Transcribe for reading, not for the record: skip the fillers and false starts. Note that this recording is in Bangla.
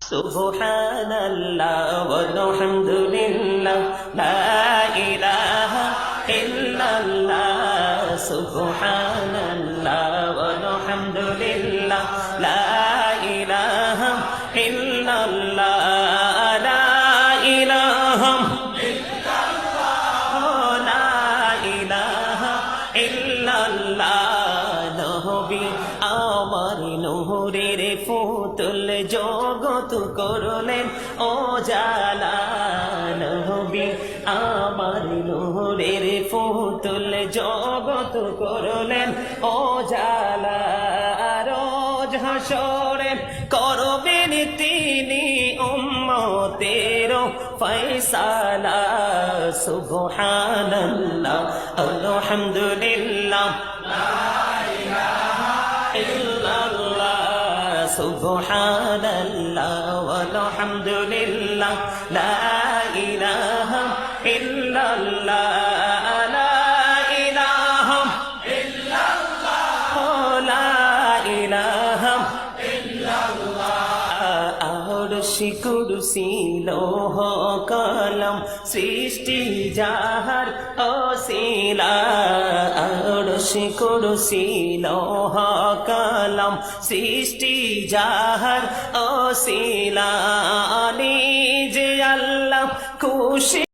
সুবহানাল্লাহ ওয়ালহামদুলিল্লাহ লা ইলাহা ইল্লাল্লাহ সুবহানাল্লাহ ওয়ালহামদুলিল্লাহ লা ইলাহা ইল্লাল্লাহ লা ইলাহা আমার নহরের ফুতুল জগত করলেন ও জালা নবী আমার নহরের ফুতুল জগত করলেন ও জালা রোজ হাসরে করবেন তিনি উম্মতের ফয়সালা সুবহানাল্লাহ আলহামদুলিল্লাহ সুবহানাল্লাহ ওয়ালহামদুলিল্লাহ লা ইলাহা ইল্লাল্লাহ লা ইলাহা ইল্লাল্লাহ লা ইলাহা আরশি কুরসি লৌহ কলম সৃষ্টি যাহার ওসিলা আরশি কুরসি লৌহ কলম সৃষ্টি যাহার ওসিলা নিজে আল্লাহ খুশি